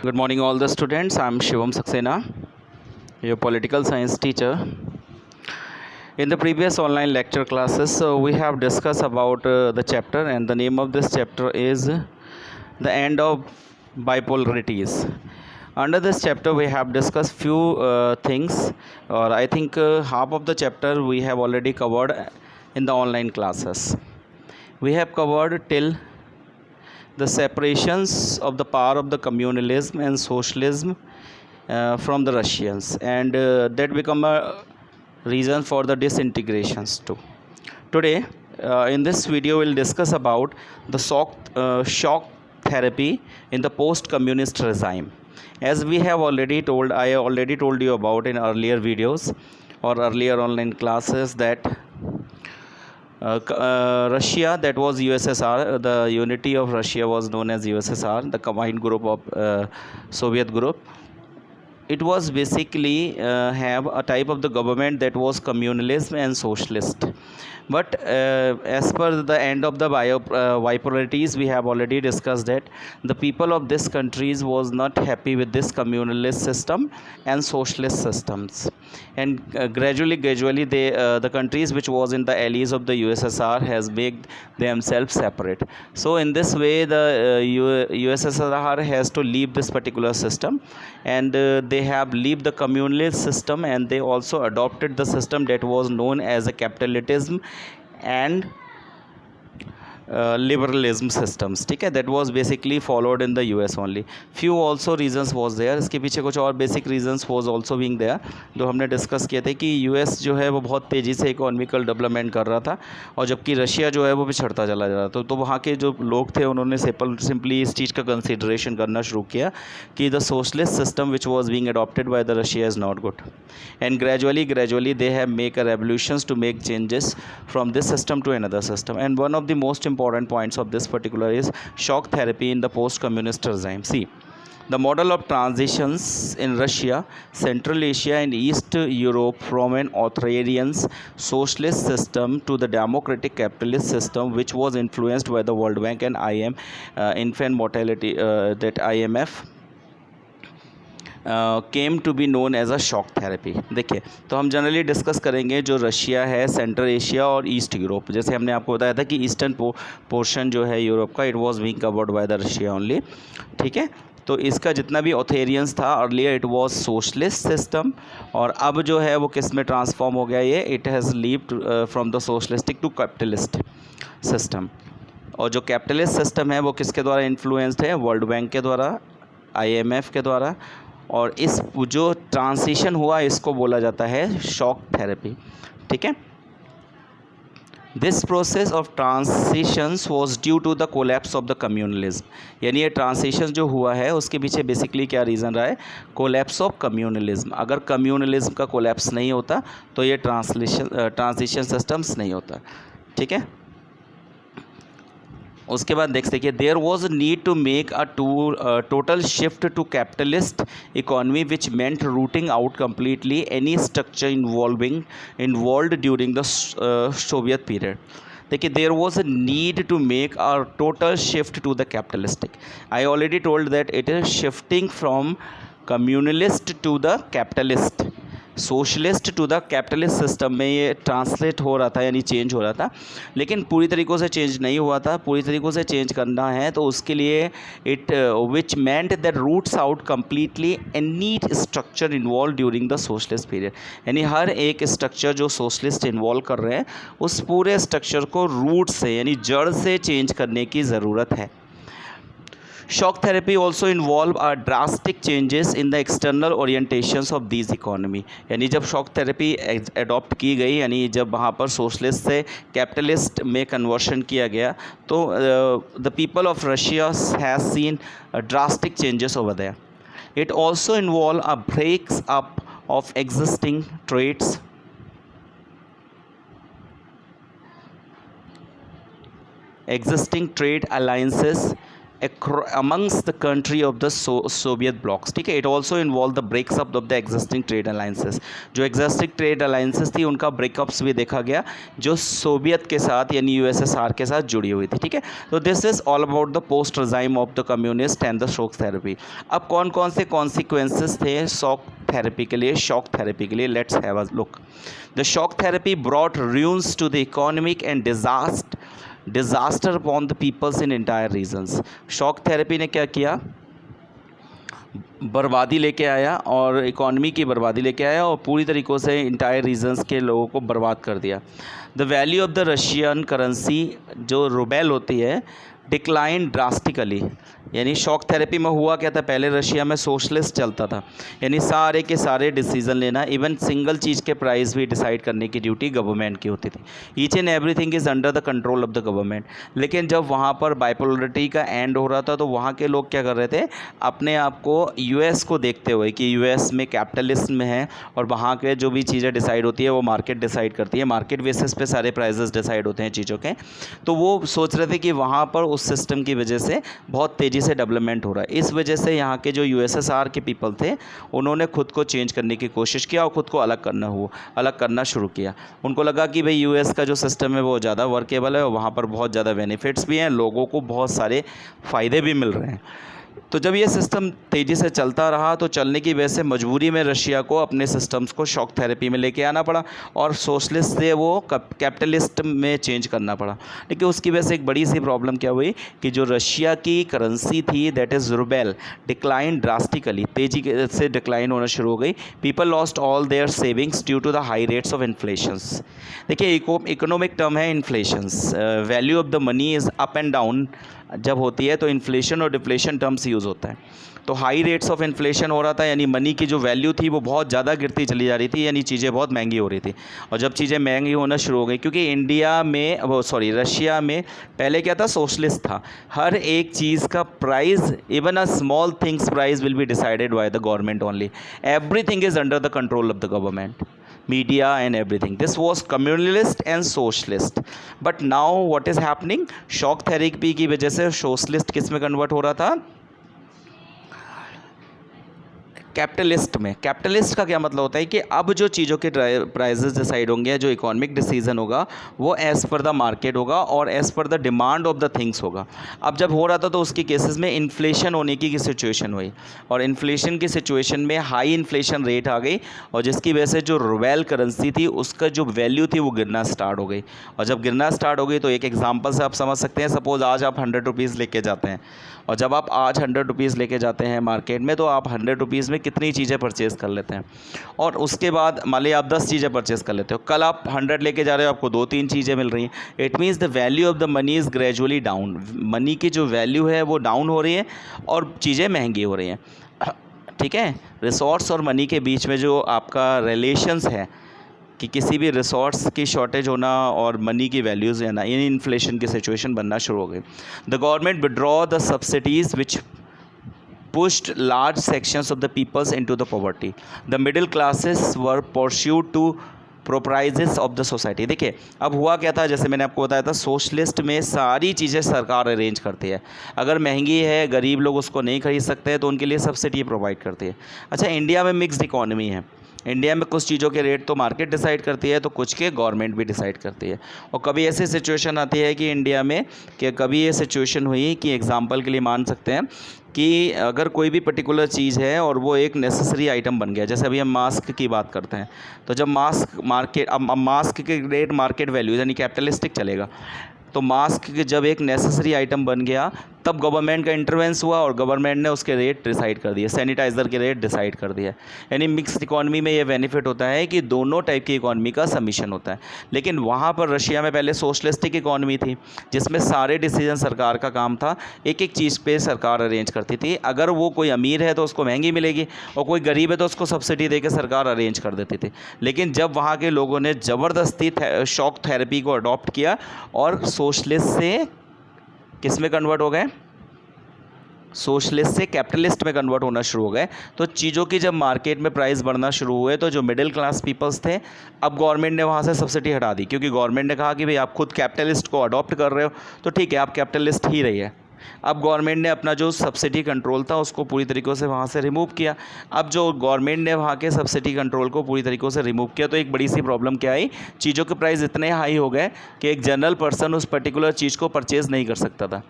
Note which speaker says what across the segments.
Speaker 1: Good morning, all the students. I'm Shivam Saxena, your political science teacher. In the previous online lecture classes, we have discussed about the chapter, and the name of this chapter is The End of Bipolarities. Under this chapter, we have discussed few things, or I think half of the chapter we have already covered in the online classes. We have covered till the separations of the power of the communalism and socialism from the Russians, and that become a reason for the disintegrations too. Today, in this video, we'll discuss about the shock therapy in the post-communist regime. As we have already told, I already told you about in earlier videos or earlier online classes that Russia, that was USSR, the unity of Russia was known as USSR, the combined group of Soviet group. It was basically have a type of the government that was communalism and socialist. But as per the end of the bipolarities, we have already discussed that the people of this countries was not happy with this communalist system and socialist systems, and gradually the countries which was in the allies of the USSR has made themselves separate. So in this way, the USSR has to leave this particular system, and they have leave the communalist system, and they also adopted the system that was known as a capitalism and liberalism systems. ठीक है, that was basically followed in the US only. Few also reasons was there, इसके पीछे कुछ और basic reasons was also being there जो हमने discuss किए थे कि US जो है वो बहुत तेज़ी से इकोनॉमिकल डेवलपमेंट कर रहा था, और जबकि रशिया जो है वो पिछड़ता चला जा रहा था. तो वहाँ के जो लोग थे उन्होंने सिंपली इस चीज़ का कंसिडरेशन करना शुरू किया कि the socialist system which was being adopted by the Russia is not good, and gradually they have make a revolutions to make changes from this system to another system. And one of the most important points of this particular is shock therapy in the post-communist regime. See, the model of transitions in Russia, Central Asia and East Europe from an authoritarian socialist system to the democratic capitalist system, which was influenced by the World Bank and infant mortality, that IMF came to be known as a shock therapy. देखिए, तो हम generally discuss करेंगे जो Russia है, Central Asia और East Europe. जैसे हमने आपको बताया था कि ईस्टर्न पोर्शन जो है यूरोप का, it was being covered by the Russia only. ठीक है, तो इसका जितना भी ऑथेरियंस था earlier it was socialist system, और अब जो है वो किस में ट्रांसफॉर्म हो गया, ये it has leaved from the socialistic to capitalist system. और जो कैपिटलिस्ट सिस्टम है वो किसके द्वारा इन्फ्लुएंस्ड है, वर्ल्ड बैंक के द्वारा, IMF के द्वारा. और इस जो ट्रांसिशन हुआ इसको बोला जाता है शॉक थेरेपी. ठीक है, this process of transitions was due to the collapse of the communalism. यानी ये ट्रांसिशन जो हुआ है उसके पीछे बेसिकली क्या रीज़न रहा है, कोलैप्स ऑफ कम्युनलिज्म. अगर कम्युनलिज्म का कोलैप्स नहीं होता तो ये ट्रांसिशन सिस्टम्स नहीं होता. ठीक है, उसके बाद देख सकिए, there was need to make a total shift to capitalist economy which meant rooting out completely any structure involve during the Soviet period. देखिए, there was a need to make a total shift to the capitalistic. I already told that it is shifting from communalist to the capitalist, socialist to the capitalist system में ये translate हो रहा था, यानी change हो रहा था. लेकिन पूरी तरीक़ों से चेंज नहीं हुआ था. पूरी तरीक़ों से चेंज करना है तो उसके लिए it which meant that roots out completely any structure involve during the socialist period. यानी हर एक स्ट्रक्चर जो सोशलिस्ट इन्वॉल्व कर रहे हैं उस पूरे स्ट्रक्चर को रूट से यानी जड़ से चेंज करने की ज़रूरत है. Shock therapy also involve drastic changes in the external orientations of these economy. यानी जब शॉक थेरेपी अडॉप्ट की गई, यानी जब वहाँ पर सोशलिस्ट से कैपिटलिस्ट में कन्वर्शन किया गया, तो the people of Russia has seen drastic changes over there. It also involve a breaks up of existing trades, existing trade alliances amongst the country of the Soviet blocks, ठीक है. It also involve the breakup of the existing trade alliances. जो existing trade alliances थी उनका breakups भी देखा गया जो Soviet के साथ यानी यूएसएसआर के साथ जुड़ी हुई थी, ठीक है. तो this is all about the post regime of the communist and the shock therapy. अब कौन कौन से कॉन्सिक्वेंसेस थे शॉक थेरेपी के लिए, शॉक थेरेपी के लिए? Let's have a look. The shock therapy brought ruins to the economic and disaster upon the peoples in entire regions. Shock therapy ने क्या किया? बर्बादी लेके आया और इकॉनमी की बर्बादी लेके आया और पूरी तरीक़ों से इंटायर रीजन्स के लोगों को बर्बाद कर दिया. The value of the Russian currency जो रूबेल होती है डिक्लाइन ड्रास्टिकली. यानी शॉक थेरेपी में हुआ क्या था? पहले रशिया में सोशलिस्ट चलता था, यानी सारे के सारे डिसीज़न लेना, इवन सिंगल चीज़ के प्राइस भी डिसाइड करने की ड्यूटी गवर्नमेंट की होती थी. Each and everything is under the control of the government. लेकिन जब वहाँ पर बाइपोलरिटी का एंड हो रहा था तो वहाँ के लोग क्या कर रहे थे? अपने आप को यूएस को देखते हुए कि यूएस में कैपिटलिज्म में है और वहाँ के जो भी चीज़ें डिसाइड होती है वो मार्केट डिसाइड करती है, मार्केट बेसिस पे सारे प्राइजेस डिसाइड होते हैं चीज़ों के. तो वो सोच रहे थे कि वहाँ पर उस सिस्टम की वजह से बहुत तेज़ी से डेवलपमेंट हो रहा है. इस वजह से यहाँ के जो यूएसएसआर के पीपल थे उन्होंने खुद को चेंज करने की कोशिश किया और खुद को अलग करना शुरू किया. उनको लगा कि भाई यूएस का जो सिस्टम है वो ज़्यादा वर्केबल है और वहाँ पर बहुत ज़्यादा बेनिफिट्स भी हैं, लोगों को बहुत सारे फ़ायदे भी मिल रहे हैं. तो जब ये सिस्टम तेज़ी से चलता रहा तो चलने की वजह से मजबूरी में रशिया को अपने सिस्टम्स को शॉक थेरेपी में लेके आना पड़ा और सोशलिस्ट से वो कैपिटलिस्ट में चेंज करना पड़ा. लेकिन उसकी वजह से एक बड़ी सी प्रॉब्लम क्या हुई कि जो रशिया की करेंसी थी that is rouble decline drastically, तेज़ी से डिक्लाइन होना शुरू हो गई. People lost all their savings due to the high rates of inflations. देखिए इकोनॉमिक टर्म है inflations. Value of the money is up and down जब होती है तो इन्फ्लेशन और डिफ्लेशन टर्म्स यूज़ होता है. तो हाई रेट्स ऑफ इन्फ्लेशन हो रहा था यानी मनी की जो वैल्यू थी वो बहुत ज़्यादा गिरती चली जा रही थी, यानी चीज़ें बहुत महंगी हो रही थी. और जब चीज़ें महंगी होना शुरू हो गई क्योंकि रशिया में पहले क्या था? सोशलिस्ट था. हर एक चीज़ का price, even a small things price will be decided by the government only. Everything is under the control of the government, media and everything. This was communalist and socialist. But now what is happening? Shock therapy की वजह से socialist किस में convert हो रहा था? Capitalist में. Capitalist का क्या मतलब होता है कि अब जो चीज़ों के प्राइजेस डिसाइड होंगे, जो इकोनॉमिक डिसीजन होगा वो एज़ पर द मार्केट होगा और as per the demand of the things होगा. अब जब हो रहा था तो उसके केसेस में इन्फ्लेशन होने की सिचुएशन हुई और इन्फ्लेशन की सिचुएशन में हाई इन्फ्लेशन रेट आ गई और जिसकी वजह से जो रूबेल करेंसी थी उसका जो वैल्यू थी वो गिरना स्टार्ट हो गई. और जब गिरना स्टार्ट हो गई तो एक एग्जाम्पल से आप समझ सकते हैं. सपोज़ आज आप 100 रुपीज़ लेके जाते हैं और जब आप आज 100 रुपीज़ लेके जाते हैं मार्केट में तो आप 100 रुपीज़ में कितनी चीज़ें परचेज़ कर लेते हैं. और उसके बाद मान लीजिए आप 10 चीज़ें परचेज़ कर लेते हो, कल आप 100 लेके जा रहे हो, आपको 2-3 चीज़ें मिल रही हैं. It means the value of the money is gradually down. Money की जो वैल्यू है वो डाउन हो रही है और चीज़ें महंगी हो रही हैं. ठीक है. रिसोर्स और मनी के बीच में जो आपका रिलेशंस है कि किसी भी रिसोर्स की शॉर्टेज होना और मनी की वैल्यूज़ लेना, यानी इन्फ्लेशन की सिचुएशन बनना शुरू हो गई. The government withdraw the subsidies which pushed large sections of the peoples into the poverty. The middle classes were pursued to proprieties of the society. देखिए अब हुआ क्या था, जैसे मैंने आपको बताया था सोशलिस्ट में सारी चीज़ें सरकार अरेंज करती है. अगर महंगी है, गरीब लोग उसको नहीं खरीद सकते हैं तो उनके लिए सब्सिडी प्रोवाइड करती है. अच्छा, इंडिया में मिक्स्ड इकॉनमी है. इंडिया में कुछ चीज़ों के रेट तो मार्केट डिसाइड करती है तो कुछ के गवर्नमेंट भी डिसाइड करती है. और कभी ऐसी सिचुएशन आती है कि इंडिया में कि कभी ये सिचुएशन हुई कि एग्जांपल के लिए मान सकते हैं कि अगर कोई भी पर्टिकुलर चीज़ है और वो एक नेसेसरी आइटम बन गया, जैसे अभी हम मास्क की बात करते हैं तो जब मास्क के रेट मार्केट वैल्यू यानी कैपिटलिस्टिक चलेगा तो मास्क जब एक नेसेसरी आइटम बन गया तब गवर्नमेंट का इंटरवेंस हुआ और गवर्नमेंट ने उसके रेट डिसाइड कर दिए, सैनिटाइज़र के रेट डिसाइड कर दिया. यानी मिक्स्ड इकॉनमी में ये बेनिफिट होता है कि दोनों टाइप की इकॉनमी का समीशन होता है. लेकिन वहाँ पर रशिया में पहले सोशलिस्टिक इकॉनमी थी जिसमें सारे डिसीजन सरकार का काम था, एक एक चीज़ पे सरकार अरेंज करती थी. अगर वो कोई अमीर है तो उसको महंगी मिलेगी और कोई गरीब है तो उसको सब्सिडी दे के सरकार अरेंज कर देती थी. लेकिन जब वहाँ के लोगों ने ज़बरदस्ती शॉक थेरेपी को अडॉप्ट किया और सोशलिस्ट से किस में कन्वर्ट हो गए, सोशलिस्ट से कैपिटलिस्ट में कन्वर्ट होना शुरू हो गए, तो चीज़ों की जब मार्केट में प्राइस बढ़ना शुरू हुए तो जो मिडिल क्लास पीपल्स थे, अब गवर्नमेंट ने वहाँ से सब्सिडी हटा दी क्योंकि गवर्नमेंट ने कहा कि भाई आप खुद कैपिटलिस्ट को अडॉप्ट कर रहे हो तो ठीक है आप कैपिटलिस्ट ही रहिए, अब गवर्नमेंट ने अपना जो सब्सिडी कंट्रोल था उसको पूरी तरीक़ों से वहाँ से रिमूव किया। अब जो गवर्नमेंट ने वहाँ के सब्सिडी कंट्रोल को पूरी तरीक़ों से रिमूव किया तो एक बड़ी सी प्रॉब्लम क्या आई, चीज़ों के प्राइस इतने हाई हो गए कि एक जनरल पर्सन उस पर्टिकुलर चीज़ को परचेज़ नहीं कर सकता था।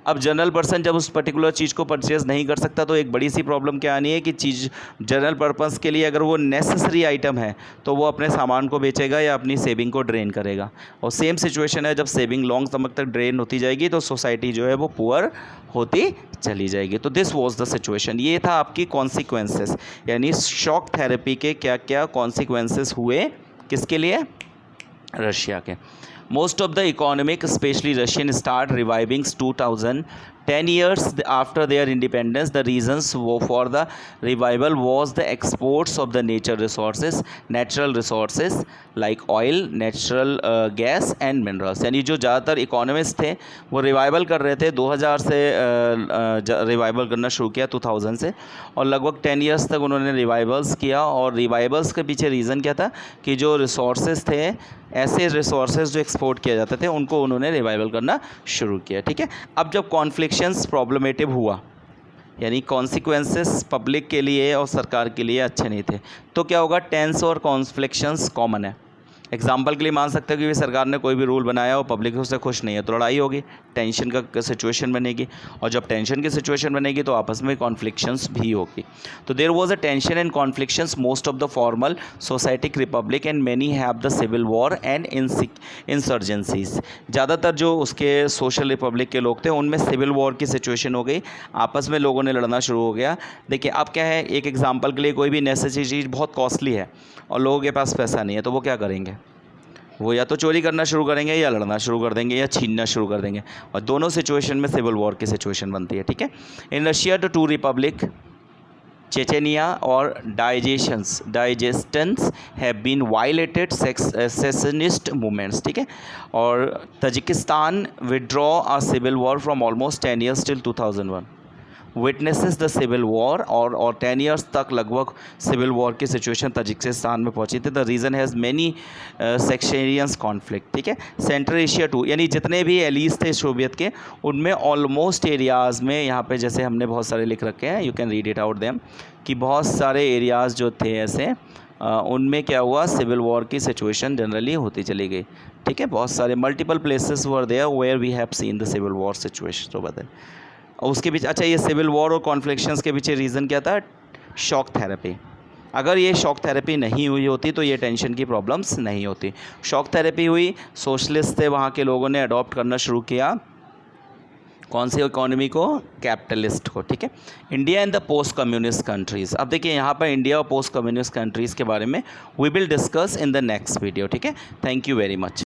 Speaker 1: अब जनरल पर्सन जब उस पर्टिकुलर चीज़ को परचेज़ नहीं कर सकता तो एक बड़ी सी प्रॉब्लम क्या आनी है कि चीज़ जनरल पर्पस के लिए अगर वो नेसेसरी आइटम है तो वो अपने सामान को बेचेगा या अपनी सेविंग को ड्रेन करेगा। और सेम सिचुएशन है, जब सेविंग लॉन्ग समय तक ड्रेन होती जाएगी तो सोसाइटी जो है वो पुअर होती चली जाएगी। तो दिस वॉज द सिचुएशन। ये था आपकी कॉन्सिक्वेंसेस, यानी शॉक थेरेपी के क्या क्या कॉन्सिक्वेंसेस हुए, किसके लिए, रशिया के। Most of the economic, especially Russian, start reviving 2010 years after their independence. The reasons for the revival was the exports of the natural resources like oil, natural gas and minerals. यानी जो ज़्यादातर economist थे वो revival कर रहे थे 2000 से revival करना शुरू किया 2000 से, और लगभग 10 इयर्स तक उन्होंने रिवाइवल्स किया। और रिवाइवल्स के पीछे रीज़न क्या था कि जो रिसोर्सेज थे, ऐसे रिसोर्सेज जो एक्सपोर्ट किए जाते थे उनको उन्होंने रिवाइवल करना शुरू किया। ठीक है, अब जब कॉन्फ्लिक्शंस प्रॉब्लमेटिव हुआ, यानी कॉन्सिक्वेंसेस पब्लिक के लिए और सरकार के लिए अच्छे नहीं थे, तो क्या होगा, टेंस और कॉन्फ्लिक्शंस कॉमन है। एग्जाम्पल के लिए मान सकते हो कि सरकार ने कोई भी रूल बनाया और पब्लिक उससे खुश नहीं है तो लड़ाई होगी, टेंशन का सिचुएशन बनेगी, और जब टेंशन की सिचुएशन बनेगी तो आपस में कॉन्फ्लिक्शंस भी होगी। तो there was a tension and conflictions most of the former socialistic republic and many have the civil war and insurgencies. ज़्यादातर जो उसके सोशल रिपब्लिक के लोग थे उनमें सिविल वॉर की सिचुएशन हो गई, आपस में लोगों ने लड़ना शुरू हो गया। देखिए अब क्या है, एक एग्जाम्पल के लिए कोई भी नेसेसरी चीज़ बहुत कॉस्टली है और लोगों के पास पैसा नहीं है तो वो क्या करेंगे, वो या तो चोरी करना शुरू करेंगे या लड़ना शुरू कर देंगे या छीनना शुरू कर देंगे, और दोनों सिचुएशन में सिविल वॉर की सिचुएशन बनती है। ठीक है, in Russia the two republic Chechnya और Dagestan have been violated secessionist movements. ठीक है, और Tajikistan withdraw a civil war from almost 10 years till 2001 witnesses the civil war, और 10 ईयर्स तक लगभग सिविल वॉर की सिचुएशन तजिकिस्तान में पहुंची थी। The reason has many sectarians conflict. ठीक है, सेंट्रल एशिया टू, यानी जितने भी एलीज थे सोवियत के उनमें ऑलमोस्ट एरियाज़ में, यहाँ पे जैसे हमने बहुत सारे लिख रखे हैं, you can read it out them, कि बहुत सारे एरियाज़ जो थे ऐसे उनमें क्या हुआ, सिविल वॉर की सिचुएशन जनरली होती चली गई। ठीक है, बहुत सारे multiple places were there where we have seen the civil war situation over there. और उसके पीछे, अच्छा, ये सिविल वॉर और कॉन्फ्लिक्शंस के पीछे रीज़न क्या था, शॉक थेरेपी। अगर ये शॉक थेरेपी नहीं हुई होती तो ये टेंशन की प्रॉब्लम्स नहीं होती। शॉक थेरेपी हुई, सोशलिस्ट थे वहाँ के लोगों ने अडॉप्ट करना शुरू किया, कौन सी इकोनॉमी को, कैपिटलिस्ट को। ठीक है, India and the post communist countries. अब देखिए यहाँ पर इंडिया और पोस्ट कम्युनिस्ट कंट्रीज़ के बारे में we will discuss in the next video. ठीक है, थैंक यू वेरी मच।